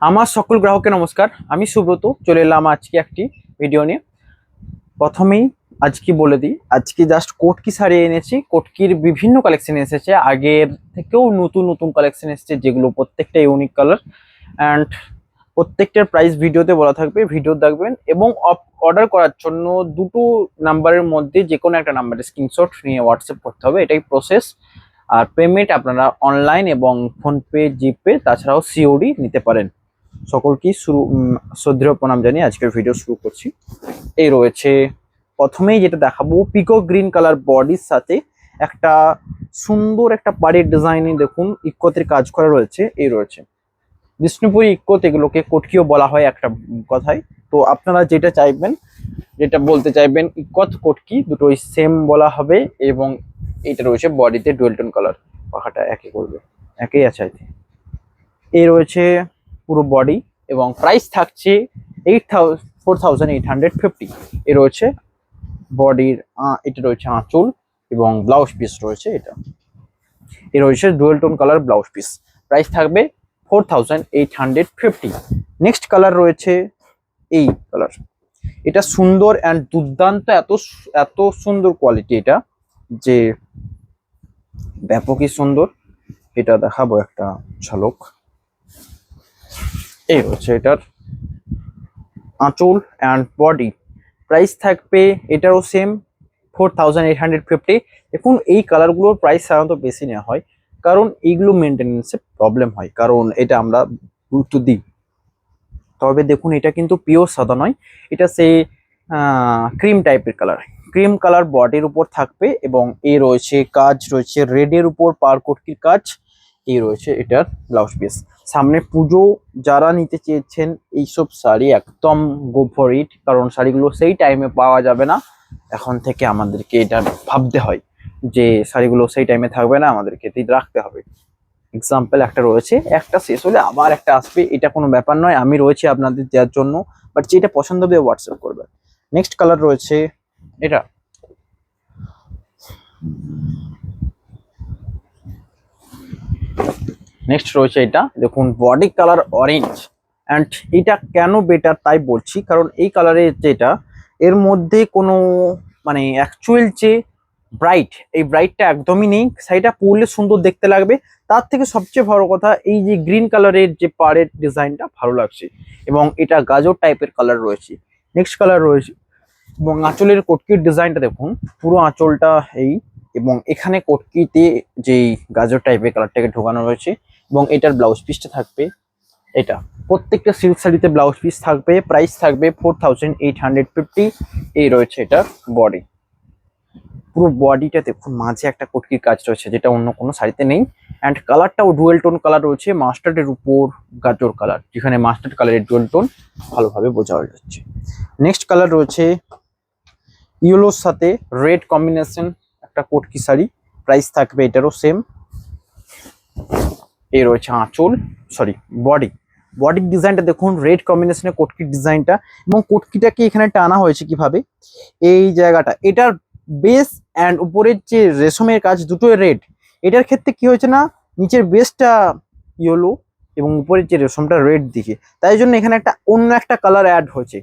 আমার সকল গ্রাহককে নমস্কার। আমি সুব্রত চলে এলাম আজকে একটি ভিডিও নিয়ে। প্রথমেই আজকে বলে দিই, আজকে জাস্ট কোটকি শাড়ি এনেছি। কোটকির বিভিন্ন কালেকশন এসেছে, আগের থেকেও নতুন নতুন কালেকশন এসেছে, যেগুলো প্রত্যেকটা ইউনিক কালার অ্যান্ড প্রত্যেকটার প্রাইস ভিডিওতে বলা থাকবে, ভিডিও দেখবেন। এবং অর্ডার করার জন্য দুটো নাম্বারের মধ্যে যে কোনো একটা নাম্বারে স্ক্রিনশট নিয়ে হোয়াটসঅ্যাপ করতে হবে, এটাই প্রসেস। আর পেমেন্ট আপনারা অনলাইন এবং ফোনপে, জিপে, তাছাড়াও সিওডি নিতে পারেন। সকলকেই শ্রদ্ধেয় প্রণাম জানিয়ে আজকের ভিডিও শুরু করছি। এই রয়েছে প্রথমেই যেটা দেখাবো, পিকো গ্রিন কালার বডির সাথে একটা সুন্দর একটা পাড়ের ডিজাইনে দেখুন ইক্কতের কাজ করা রয়েছে। এই রয়েছে বিষ্ণুপুরি ইক্কত, এগুলোকে কটকিও বলা হয় একটা কথায়। তো আপনারা যেটা চাইবেন, যেটা বলতে চাইবেন, ইক্কত কটকি দুটোই সেম বলা হবে। এবং এটা রয়েছে বডিতে ডুয়েল টোন কালার, পাখাটা একই করবে, একই আছে আই থিঙ্ক। এই রয়েছে পুরো বডি এবং প্রাইস থাকছে 4,850। এ রয়েছে বডির, এটা রয়েছে আঁচল এবং ব্লাউজ পিস রয়েছে এটা। এ রয়েছে dual tone colour blouse piece, price থাকবে 4,850। নেক্সট কালার রয়েছে এই কালার। এটা সুন্দর অ্যান্ড দুর্দান্ত, এত এত সুন্দর কোয়ালিটি এটা যে ব্যাপকই সুন্দর। এটা দেখাবো একটা ঝলক। এই হচ্ছে এটার আঁচল অ্যান্ড বডি, প্রাইস থাকবে এটারও সেম 4,850। দেখুন এই কালারগুলোর প্রাইস সাধারণত বেশি নেওয়া হয়, কারণ এইগুলো মেনটেনেন্সে প্রবলেম হয়, কারণ এটা আমরা গুরুত্ব দিই। তবে দেখুন এটা কিন্তু পিওর সাদা নয়, এটা সেই ক্রিম টাইপের কালার, ক্রিম কালার বডির উপর থাকবে। এবং এই রয়েছে কাজ রয়েছে রেডের উপর পার কোটকির কাজ। এই রয়েছে এটার ব্লাউজ পিস। সামনে পুজো, যারা নিতে চেয়েছেন এইসব শাড়ি একদম গো ফর ইট, কারণ শাড়িগুলো সেই টাইমে পাওয়া যাবে না। এখন থেকে আমাদেরকে এটা ভাবতে হয় যে শাড়িগুলো সেই টাইমে থাকবে না, আমাদেরকে রাখতে হবে। এক্সাম্পল একটা রয়েছে, একটা শেষ হলে আবার একটা আসবে, এটা কোনো ব্যাপার নয়, আমি রয়েছি আপনাদের দেওয়ার জন্য। বাট যেটা পছন্দ হবে হোয়াটসঅ্যাপ করবে। নেক্সট কালার রয়েছে এটা। নেক্সট রয়েছে এটা, দেখুন বডি কালার অরেঞ্জ অ্যান্ড এটা কেন বেটার তাই বলছি, কারণ এই কালারের যেটা, এর মধ্যে কোনো মানে অ্যাকচুয়াল যে ব্রাইট, এই ব্রাইটটা একদমই নেই। শাড়িটা পরলে সুন্দর দেখতে লাগবে। তার থেকে সবচেয়ে বড় কথা, এই যে গ্রিন কালারের যে পাড়ের ডিজাইনটা ভালো লাগছে, এবং এটা গাজর টাইপের কালার রয়েছে। নেক্সট কালার রয়েছে, এবং আঁচলের কটকির ডিজাইনটা দেখুন, পুরো আঁচলটা এই, এবং এখানে কটকিতে যেই গাজর টাইপের কালারটাকে ঢোকানো রয়েছে। এবং এটার ব্লাউজ পিসটা থাকবে এটা, প্রত্যেকটা সিল্ক শাড়িতে ব্লাউজ পিস থাকবে। প্রাইস থাকবে 4,850। এই রয়েছে এটার বডি, পুরো বডিটা দেখুন মাঝে একটা কটকির কাজ রয়েছে, যেটা অন্য কোনো শাড়িতে নেই। অ্যান্ড কালারটাও ডুয়েল টোন কালার রয়েছে, মাস্টার্ডের উপর গাজর কালার, যেখানে মাস্টার্ড কালারের ডুয়েল টোন ভালোভাবে বোঝা যাচ্ছে। নেক্সট কালার রয়েছে ইয়েলোর সাথে রেড কম্বিনেশন, একটা কটকি শাড়ি, প্রাইস থাকবে এটারও সেম। এই রয়েছে আঁচল, সরি বডি, বডির ডিজাইনটা দেখুন রেড কম্বিনেশনের কটকির ডিজাইনটা। এবং কটকিটাকে এখানে টানা হয়েছে কিভাবে, এই জায়গাটা, এটার বেস অ্যান্ড উপরের যে রেশমের কাজ দুটোই রেড। এটার ক্ষেত্রে কি হয়েছে না, নিচের বেসটা ইয়েলো এবং উপরের যে রেশমটা রেড দিকে, তাই জন্য এখানে একটা অন্য একটা কালার অ্যাড হয়েছে।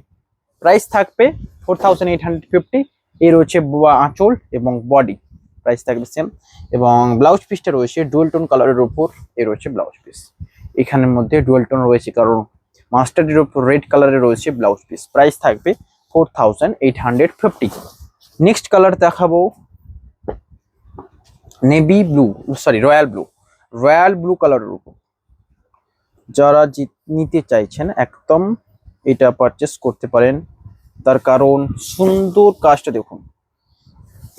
প্রাইস থাকবে 4,850। এই রয়েছে আঁচল এবং বডি, প্রাইস থাকবে সেম। এবং ব্লাউজ পিসটা রয়েছে ডুয়েল টোন কালারের উপর। এই রয়েছে ব্লাউজ পিস, এখানের মধ্যে ডুয়েল টোন রয়েছে, কারণ মাস্টার্ডের উপর রেড কালারের রয়েছে ব্লাউজ পিস। প্রাইস থাকবে 4,850। নেক্সট কালার দেখাবো navy blue, sorry royal blue, royal blue কালারের উপর। যারা নিতে চাইছেন একদম এটা পারচেস করতে পারেন, তার কারণ সুন্দর কাজটা দেখুন।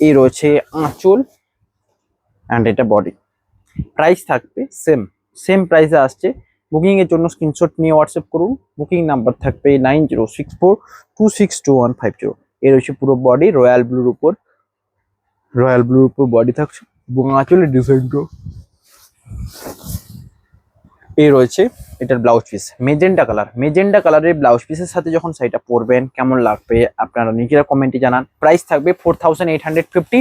এই রয়েছে আঁচল অ্যান্ড এটা বডি, প্রাইস থাকবে সেম, সেম প্রাইসে আসছে। বুকিং এর জন্য স্ক্রিনশট নিয়ে হোয়াটসঅ্যাপ করুন। বুকিং নাম্বার থাকবে 9064262150। এর রয়েছে পুরো বডি রয়্যাল ব্লুর উপর, রয়্যাল ব্লুর উপর বডি থাকছে, এবং আঁচলের ডিজাইনটা এই রয়েছে। এটার blouse piece magenta colour, magenta কালারের ব্লাউজ পিসের সাথে যখন শাড়িটা পরবেন কেমন লাগবে আপনারা নিজেরা কমেন্টে জানান। প্রাইস থাকবে 4,850।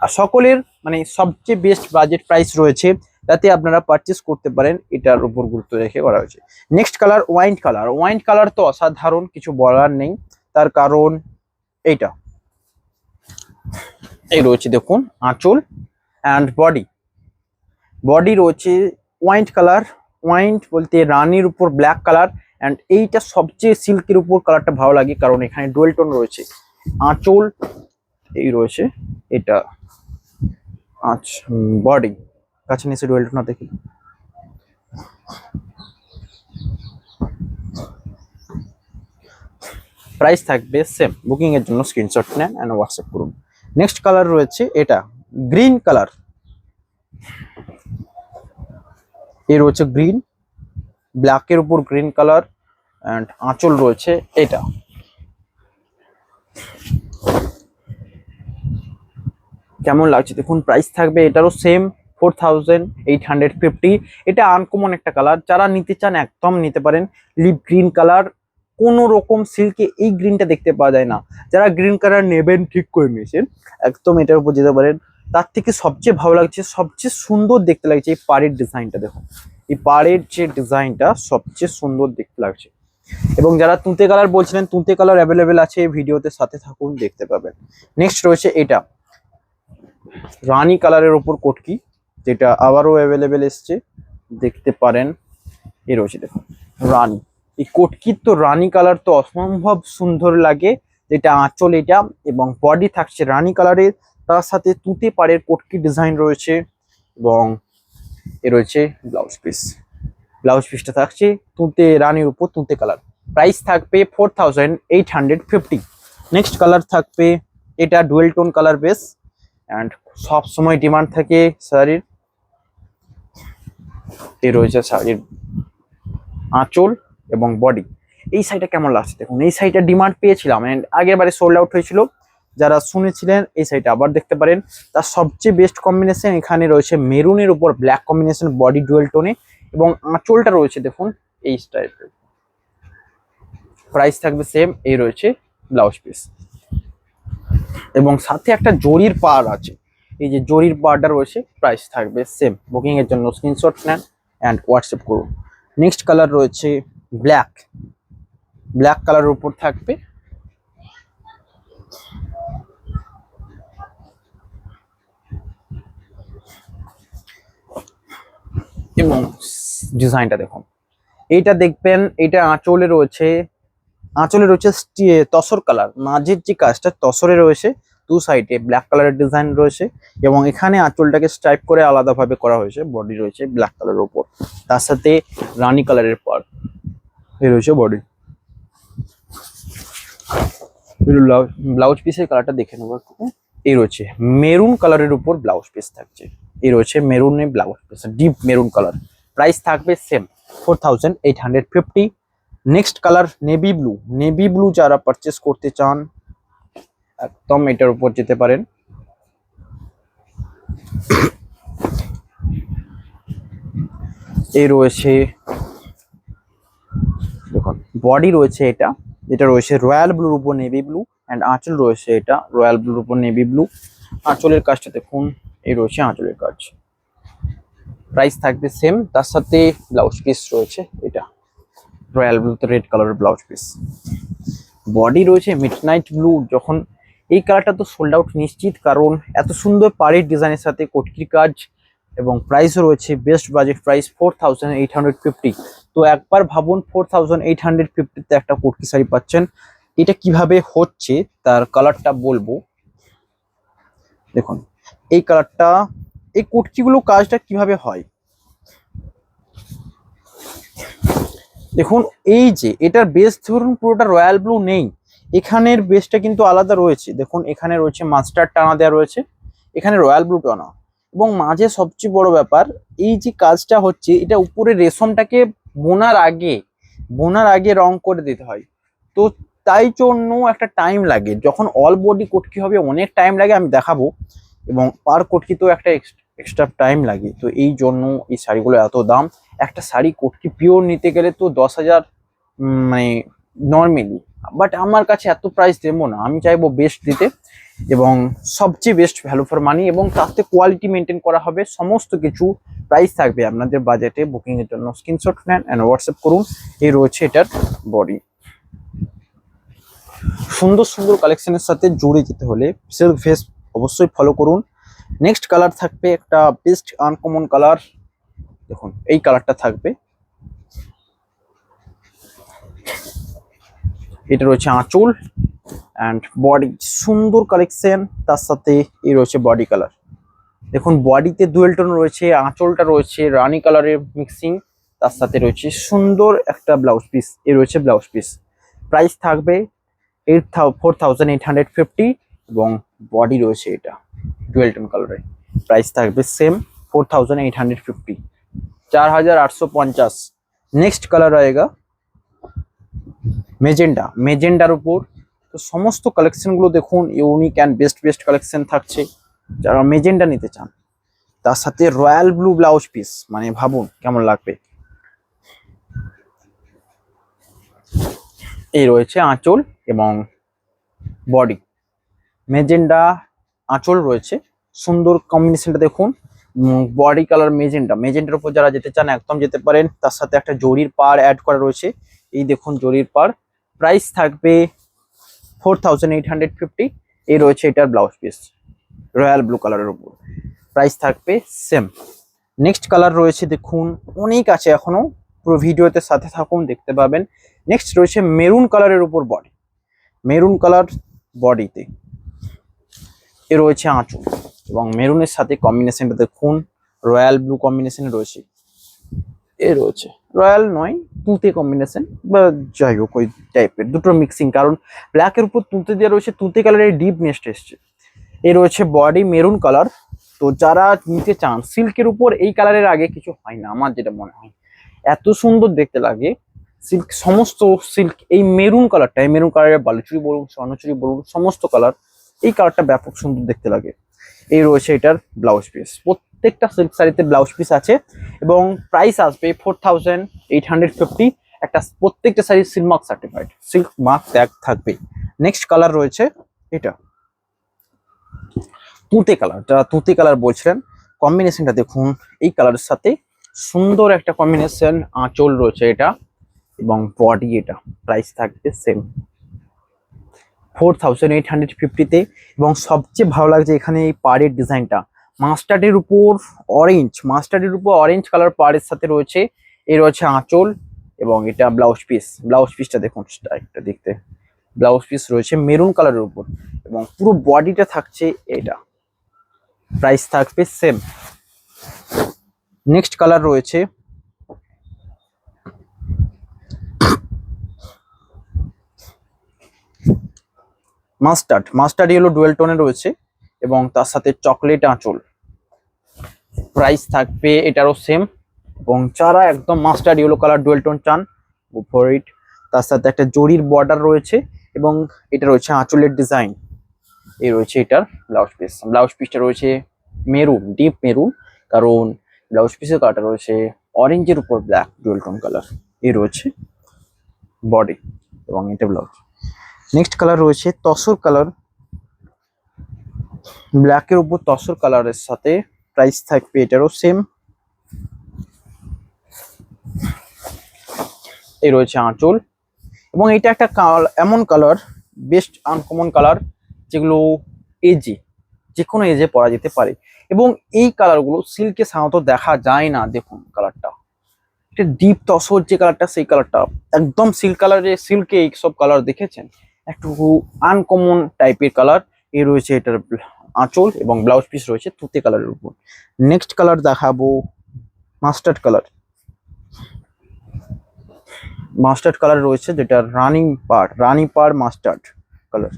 আর সকলের মানে সবচেয়ে বেস্ট বাজেট প্রাইস রয়েছে যাতে আপনারা পারচেস করতে পারেন, এটার উপর গুরুত্ব রেখে করা হয়েছে। Next colour wine colour. Wine colour তো অসাধারণ, কিছু বলার নেই। তার কারণ এইটা, এই রয়েছে দেখুন আঁচল অ্যান্ড বডি। বডি রয়েছে ওয়াইন কালার, ওয়াইন বলতে রানীর উপর ব্ল্যাক কালার। অ্যান্ড এইটা সবচেয়ে সিল্কের উপর কালারটা ভালো লাগে, কারণ এখানে ডুয়েল টোন রয়েছে। আঁচল এই রয়েছে, এটা আচ্ছা বডি কাছে নিচে ডুয়েল টোন না দেখি। প্রাইস থাকবে সেম, বুকিং এর জন্য স্ক্রিনশট নেন এন্ড হোয়াটসঅ্যাপ করুন। নেক্সট কালার রয়েছে এটা গ্রিন কালার, এই রয়েছে গ্রিন, ব্ল্যাকের উপর গ্রিন কালার অ্যান্ড আঁচল রয়েছে এটা। কেমন লাগছে দেখুন, প্রাইস থাকবে এটারও সেম 4850। এটা আনকমন একটা কালার, যারা নিতে চান একদম নিতে পারেন। লিপ গ্রিন কালার, কোনো রকম সিল্কে এই গ্রিনটা দেখতে পাওয়া যায় না। যারা গ্রিন কালার নেবেন ঠিক করে নিয়েছেন, একদম এটার উপর যেতে পারেন। তার থেকে সবচেয়ে ভালো লাগছে, সবচেয়ে সুন্দর দেখতে লাগছে এই পাড়ের ডিজাইনটা। দেখুন এই পাড়ের যে ডিজাইনটা সবচেয়ে সুন্দর দেখতে লাগছে। এবং যারা তুঁতে কালার বলছিলেন, তুঁতে কালার অ্যাভেলেবেল আছে, ভিডিওতে সাথে থাকুন দেখতে পাবেন। নেক্সট রয়েছে এটা রানী কালারের ওপর কোটকি, যেটা আবারও অ্যাভেলেবেল এসছে, দেখতে পারেন। এ রয়েছে দেখুন রানী, এই কোটকির তো রানী কালার তো অসম্ভব সুন্দর লাগে। যেটা আঁচল এটা, এবং বডি থাকছে রানী কালারের, তার সাথে তুঁতে পাড়ের কোটকি ডিজাইন রয়েছে। এবং এ রয়েছে ব্লাউজ পিস, ব্লাউজ পিসটা থাকছে তুঁতে রানীর উপর তুঁতে কালার। প্রাইস থাকবে 4850। নেক্সট কালার থাকবে এটা dual tone colour base, and সব সময় ডিমান্ড থাকে শাড়ির। এ রয়েছে শাড়ির আঁচল এবং বডি। এই শাড়িটা কেমন লাগছে দেখুন, এই শাড়িটা ডিমান্ড পেয়েছিলাম অ্যান্ড আগের বারে সোল্ড আউট হয়েছিল। যারা শুনেছিলেন এই শাড়িটা আবার দেখতে পারেন। তার সবচেয়ে বেস্ট কম্বিনেশন এখানে রয়েছে মেরুনের উপর ব্ল্যাক কম্বিনেশন, বডি ডুয়েল টোনে, এবং আঁচলটা রয়েছে দেখুন এই টাইপের। প্রাইস থাকবে সেম, এই রয়েছে ব্লাউজ পিস, এবং সাথে একটা জরির পাড় আছে। এই যে জরির পাড়টা রয়েছে, প্রাইস থাকবে সেম। বুকিং এর জন্য স্ক্রিনশট নেন অ্যান্ড হোয়াটসঅ্যাপ করুন। নেক্সট কালার রয়েছে ব্ল্যাক, ব্ল্যাক কালারের উপর থাকবে এবং ডিজাইনটা দেখুন, এইটা দেখবেন, এটা আঁচলে রয়েছে, আঁচলে রয়েছে তসর কালার, মাঝের যে কাজটা তসরে রয়েছে, দু সাইডে ব্ল্যাক কালারের ডিজাইন রয়েছে, এবং এখানে আঁচলটাকে স্ট্রাইপ করে আলাদাভাবে করা হয়েছে। বডি রয়েছে ব্ল্যাক কালারের উপর, তার সাথে রানী কালারের পার্ট, এই রয়েছে বডি। ব্লাউজ পিসের কালারটা দেখে নেবো একটু। এই রয়েছে মেরুন কালারের উপর ব্লাউজ পিস থাকছে, এই রয়েছে মেরুনে blouse piece, deep maroon colour. Price থাকবে same 4850। Next colour navy blue, navy blue যারা পারচেস করতে চান একদম এটার উপর যেতে পারেন। এই রয়েছে দেখুন বডি রয়েছে এটা, যেটা রয়েছে রয়্যাল ব্লুর উপর নেভি ব্লু, অ্যান্ড আঁচল রয়েছে এটা রয়্যাল ব্লুর উপর নেভি ব্লু। আঁচলের কাজটা দেখুন, এই রয়েছে আঁচলের কাজ। প্রাইস থাকবে সেম, তার সাথে ব্লাউজ পিস রয়েছে এটা রয়্যাল ব্লুতে রেড কালারের ব্লাউজ পিস। বডি রয়েছে মিডনাইট ব্লু, যখন এই কালারটা তো সোল্ড আউট নিশ্চিত, কারণ এত সুন্দর পাড়ের ডিজাইনের সাথে কোটকির কাজ। এবং প্রাইসও রয়েছে বেস্ট বাজেট প্রাইস 4850। তো একবার ভাবুন 4850-তে একটা কোটকি শাড়ি পাচ্ছেন। এটা কিভাবে হচ্ছে তার কালারটা বলবো, দেখুন এই কালারটা, এই কোটকিগুলো কাজটা কিভাবে হয় দেখুন। এই যে এটার বেস ধরুন পুরোটা রয়্যাল ব্লু নেই, এখানের বেসটা কিন্তু আলাদা রয়েছে। দেখুন এখানে রয়েছে মাস্টার্ড টানা দেওয়া রয়েছে, এখানে রয়্যাল ব্লু টানা, এবং মাঝে সবচেয়ে বড় ব্যাপার এই যে কাজটা হচ্ছে, এটা উপরে রেশমটাকে বোনার আগে রং করে দিতে হয়। তো তাই জন্য একটা টাইম লাগে, যখন অল বডি কোটকি হবে অনেক টাইম লাগে, আমি দেখাবো। এবং পার কোটকি তো একটা এক্সট্রা টাইম লাগে, তো এই জন্য এই শাড়িগুলো এত দাম। একটা শাড়ি কোটকি পিওর নিতে গেলে তো 10,000 মানে নর্মালি, বাট আমার কাছে এত প্রাইস দেবো না, আমি চাইবো বেস্ট দিতে। এবং সবচেয়ে বেস্ট ভ্যালু ফর মানি, এবং তাতে কোয়ালিটি মেনটেন করা হবে সমস্ত কিছু। প্রাইস থাকবে আপনাদের বাজেটে, বুকিং এর জন্য স্ক্রিনশট নেন এন্ড হোয়াটসঅ্যাপ করুন। এই রয়েছে এটার বডি। সুন্দর সুন্দর কালেকশনের সাথে জুড়ে যেতে হলে সিল্ক ভেস অবশ্যই ফলো করুন। নেক্সট কালার থাকবে একটা বেস্ট আনকমন কালার, দেখুন এই কালারটা থাকবে। এটা রয়েছে আঁচল অ্যান্ড বডি, সুন্দর কালেকশন। তার সাথে এই রয়েছে বডি কালার, দেখুন বডিতে ডুয়েল টোন রয়েছে, আঁচলটা রয়েছে রানী কালারের মিক্সিং, তার সাথে রয়েছে সুন্দর একটা ব্লাউজ পিস। এই রয়েছে ব্লাউজ পিস। প্রাইস থাকবে 4850 এবং বডি রয়েছে এটা ডুয়েল টোন কালারে। প্রাইস থাকবে সেম 4850, 4850। নেক্সট কালার আएगा মেজেন্ডা, মেজেন্ডার উপর। তো সমস্ত কালেকশনগুলো দেখুন unique and best best collection থাকছে। যারা মেজেন্ডা নিতে চান, তার সাথে রয়্যাল ব্লু ব্লাউজ পিস, মানে ভাবুন কেমন লাগবে। এই রয়েছে আঁচল এবং বডি, মেজেন্ডা আঁচল রয়েছে, সুন্দর কম্বিনেশনটা দেখুন। বডি কালার মেজেন্ডা, মেজেন্ডার উপর যারা যেতে চান একদম যেতে পারেন। তার সাথে একটা জরির পাড় অ্যাড করা রয়েছে, এই দেখুন জরির পাড়। প্রাইস থাকবে 4850। এই রয়েছে এটার ব্লাউজ পিস রয়্যাল ব্লু কালারের উপর। প্রাইস থাকবে সেম। নেক্সট কালার রয়েছে দেখুন, অনেক আছে এখনো, পুরো ভিডিওতে সাথে থাকুন দেখতে পাবেন। নেক্সট রয়েছে মেরুন কালারের উপর বডি, মেরুন কালার বডিতে এ রয়েছে আঁচল এবং মেরুনের সাথে কম্বিনেশনটা দেখুন রয়্যাল ব্লু কম্বিনেশন রয়েছে। এ রয়েছে রয়্যাল নয়, তুঁতে কম্বিনেশন বা যাই হোক ওই টাইপের দুটোর মিক্সিং, কারণ ব্ল্যাকের উপর তুঁতে দেওয়া রয়েছে, তুঁতে কালারের ডিপ নেস্ট এসছে। এ রয়েছে বডি মেরুন কালার। তো যারা নিতে চান সিল্কের উপর এই কালারের আগে কিছু হয় না আমার যেটা মনে হয়, এত সুন্দর দেখতে লাগে সিল্ক, সমস্ত সিল্ক এই মেরুন কালারটা, এই মেরুন কালারের বালুচুরি বলুন স্বর্ণচুরি বলুন সমস্ত কালার, এই কালারটা ব্যাপক সুন্দর দেখতে লাগে। এই রয়েছে এটার ব্লাউজ পিস, প্রত্যেকটা সিল্ক শাড়িতে ব্লাউজ পিস আছে এবং প্রাইস আসবে 4850। একটা প্রত্যেকটা sari silk mark certified, silk mark tag থাকবে। নেক্সট কালার রয়েছে এটা তুঁতে কালার, যারা তুঁতে কালার বলছিলেন কম্বিনেশনটা দেখুন এই কালারের সাথে সুন্দর একটা কম্বিনেশন। আঁচল রয়েছে এটা এবং বডি এটা। প্রাইস থাকবে সেম 4850-তে। এবং সবচেয়ে ভালো লাগছে এখানে এই পাড়ের ডিজাইনটা, মাস্টার্ডের উপর অরেঞ্জ, মাস্টার্ডের উপর অরেঞ্জ কালার পাড়ের সাথে রয়েছে। এই রয়েছে আঁচল এবং এটা ব্লাউজ পিস, ব্লাউজ পিসটা দেখুন একটা দেখতে, ব্লাউজ পিস রয়েছে মেরুন কালারের উপর এবং পুরো বডিটা থাকছে এটা। প্রাইস থাকবে সেম। নেক্সট কালার রয়েছে মাস্টার্ড, মাস্টার্ড ইয়েলো ডুয়েল টোনে রয়েছে এবং তার সাথে চকলেট আঁচল। প্রাইস থাকবে এটারও সেম। এবং যারা একদম mustard yellow colour dual tone চান গো ফর ইট। তার সাথে একটা জরির বর্ডার রয়েছে এবং এটা রয়েছে আঁচলের ডিজাইন। এই রয়েছে এটার ব্লাউজ পিস, ব্লাউজ পিসটা রয়েছে মেরুন, ডিপ মেরুন, কারণ ব্লাউজ পিসের কালারটা রয়েছে অরেঞ্জের উপর ব্ল্যাক ডুয়েল টোন কালার। এই রয়েছে বডি এবং এটা ব্লাউজ। নেক্সট কালার রয়েছে তসর কালার, ব্ল্যাকের উপর তসর কালারের সাথে। প্রাইস থাকবে এটারও সেম। এই রয়েছে আঁচল এবং এটা একটা এমন কালার, বেস্ট আনকমন কালার, যেগুলো এজে যে কোনো এজে পরা যেতে পারে এবং এই কালারগুলো সিল্কে সাধারণত দেখা যায় না। দেখুন কালারটা, এটা ডিপ তসর যে কালারটা, সেই কালারটা একদম সিল্ক কালারে, সিল্কে এইসব কালার দেখেছেন, একটু আনকমন টাইপের কালার। এই রয়েছে এটার আঁচল এবং ব্লাউজ পিস রয়েছে তুতে কালারের উপর। নেক্সট কালার দেখাবো মাস্টার্ড কালার, মাস্টার্ড কালার রয়েছে যেটা রানিং পার, রানি পার মাস্টার্ড কালার।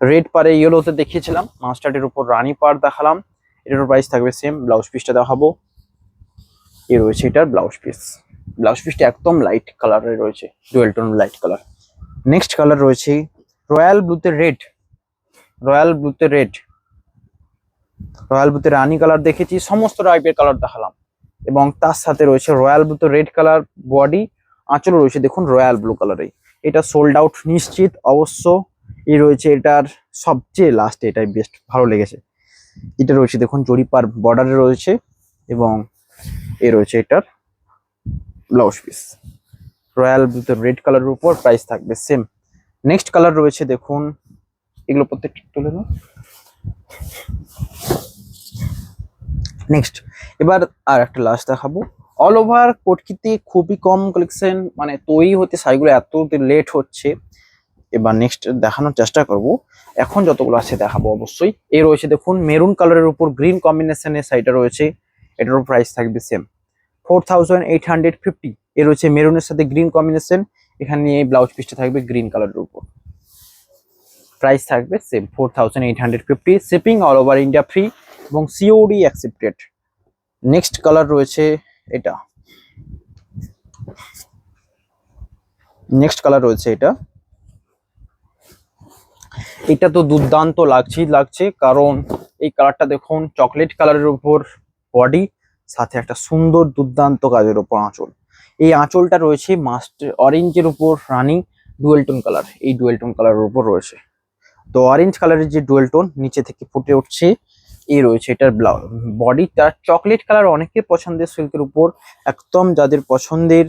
রেড পারে ইয়েলোতে দেখিয়েছিলাম, মাস্টার্ডের উপর রানি পার দেখালাম। এটার প্রাইস থাকবে সেম। ব্লাউজ পিসটা দেখাবো, এই রয়েছে এটার ব্লাউজ পিস, ব্লাউজ পিসটা একদম লাইট কালারে রয়েছে, dual tone light colour. Next colour রয়েছে রয়্যাল ব্লুতে রেড, রয়্যাল ব্লুতে রেড, রয়্যাল ব্লুতে রানি কালার দেখেছি, সমস্ত টাইপের কালার দেখালাম এবং তার সাথে রয়েছে রয়্যাল ব্লুতে রেড কালার বডি, আঁচল রয়েছে দেখুন রয়্যাল ব্লু কালারে। এটা সোল্ড আউট নিশ্চিত অবশ্য, এই রয়েছে এটার সবচেয়ে লাস্টে, এটাই বেস্ট ভালো লেগেছে। এটা রয়েছে দেখুন জরিপার বর্ডারে রয়েছে, এবং এ রয়েছে এটার ব্লাউজ পিস রয়্যাল ব্লুতে রেড কালারের উপর, প্রাইস থাকবে সেম। নেক্সট কালার রয়েছে দেখুন, এগুলো প্রত্যেকটা তুলে নাও। নেক্সট এবার আর একটা লাস্ট দেখাবো। অল ওভার কোটকিতে খুবই কম কালেকশন, মানে তৈরি হতে শাড়িগুলো এত লেট হচ্ছে। এবার নেক্সট দেখানোর চেষ্টা করব, এখন যতগুলো আছে দেখাবো অবশ্যই। এই রয়েছে দেখুন মেরুন কালারের উপর গ্রিন কম্বিনেশনের শাড়িটা রয়েছে, এটারও প্রাইস থাকবে সেম 4850। এ রয়েছে মেরুনের সাথে গ্রিন কম্বিনেশন, এখানে এই ব্লাউজ পিসটা থাকবে গ্রিন কালারের উপর, প্রাইস থাকবে same 4850। Shipping all over India free এবং সিওডি অ্যাকসেপ্টেড। নেক্সট কালার রয়েছে এটা, নেক্সট কালার রয়েছে এটা। এটা তো দুর্দান্ত লাগছে, কারণ এই কালারটা দেখুন চকলেট কালারের উপর বডি, সাথে একটা সুন্দর দুর্দান্ত কাজের উপর আঁচল। এই আঁচলটা রয়েছে মাস্ট অরেঞ্জের উপর রানিং ডুয়েল টোন কালার, এই ডুয়েল টোন কালারের উপর রয়েছে। তো অরেঞ্জ কালারের যে ডুয়েল টোন নিচে থেকে ফুটে উঠছে, এই রয়েছে এটার বডিটা চকলেট কালার, অনেকের পছন্দের সিল্কের উপর, একদম যাদের পছন্দের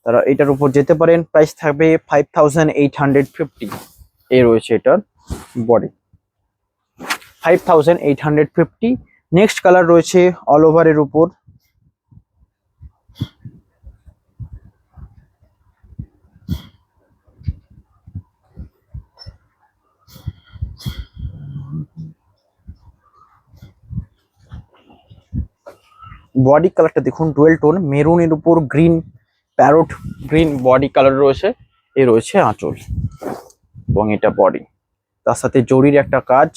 তারা এটার উপর যেতে পারেন। প্রাইস থাকবে 5850। এই রয়েছে এটার বডি 5850। নেক্সট কালার রয়েছে অল ওভারের উপর, বডি কালারটা দেখুন ডুয়েল টোন মেরুনের উপর green, parrot green body colour রয়েছে। এই রয়েছে আঁচল এবং এটা বডি, তার সাথে জরির একটা কাজ,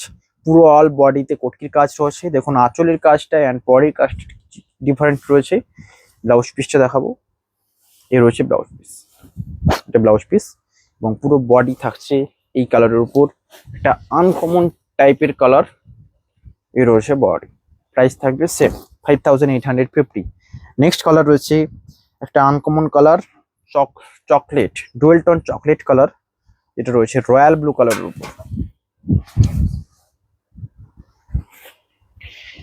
পুরো অল বডিতে কোটকির কাজ রয়েছে। দেখুন আঁচলের কাজটা অ্যান্ড বডির কাজটা ডিফারেন্ট রয়েছে। ব্লাউজ পিসটা দেখাবো, এ রয়েছে ব্লাউজ পিস, এটা ব্লাউজ পিস এবং পুরো বডি থাকছে এই কালারের উপর, একটা আনকমন টাইপের কালার। এ রয়েছে বডি, প্রাইস থাকবে সেম 5850। নেক্সট কালার রয়েছে একটা uncommon colour, chocolate dual tone chocolate colour, এটা রয়েছে রয়্যাল ব্লু কালারের উপর,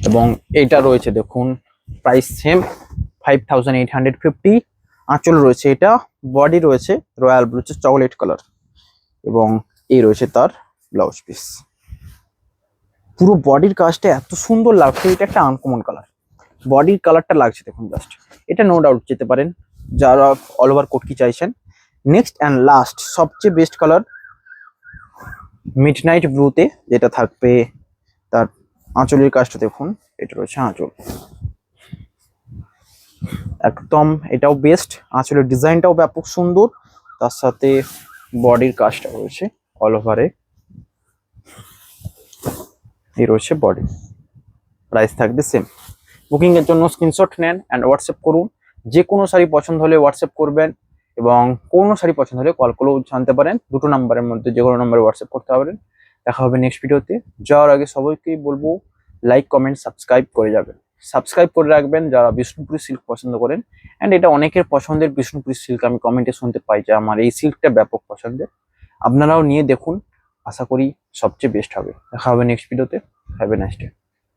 এবং এটা রয়েছে দেখুন প্রাইস সেম 5850। আঁচল রয়েছে এটা, বডি রয়েছে রয়্যাল ব্লু চকলেট কালার, এবং এই রয়েছে তার ব্লাউজ পিস। পুরো বডির কাজটা এত সুন্দর লাগছে, এটা একটা আনকমন কালার, বডির কালারটা লাগছে দেখুন জাস্ট, এটা নো ডাউট যেতে পারেন যারা অল ওভার কোটকি চাইছেন। নেক্সট অ্যান্ড লাস্ট সবচেয়ে বেস্ট কালার মিডনাইট ব্লুতে, যেটা থাকবে তার আঁচলের কাজটা দেখুন, এটা রয়েছে আঁচল একদম, এটাও বেস্ট, আঁচলের ডিজাইনটাও ব্যাপক সুন্দর, তার সাথে বডির কাজটা রয়েছে অল ওভারে, এই রয়েছে বডি, প্রাইস থাকবে সেম। বুকিং এর জন্য স্ক্রিনশট নেন অ্যান্ড হোয়াটসঅ্যাপ করুন। যে কোনো শাড়ি পছন্দ হলে হোয়াটসঅ্যাপ করবেন, এবং কোনো শাড়ি পছন্দ হলে কল করেও জানতে পারেন। দুটো নাম্বারের মধ্যে যে কোনো নাম্বারে হোয়াটসঅ্যাপ করতে পারেন। দেখা হবে নেক্সট ভিডিওতে। যাওয়ার আগে সবাইকেই বলবো লাইক কমেন্ট সাবস্ক্রাইব করে যাবেন, সাবস্ক্রাইব করে রাখবেন যারা বিষ্ণুপুরি সিল্ক পছন্দ করেন। অ্যান্ড এটা অনেকের পছন্দের বিষ্ণুপুরি সিল্ক, আমি কমেন্টে শুনতে পাই যে আমার এই সিল্কটা ব্যাপক পছন্দের, আপনারাও নিয়ে দেখুন, আশা করি সবচেয়ে বেস্ট হবে। দেখা হবে নেক্সট ভিডিওতে। Have a nice day.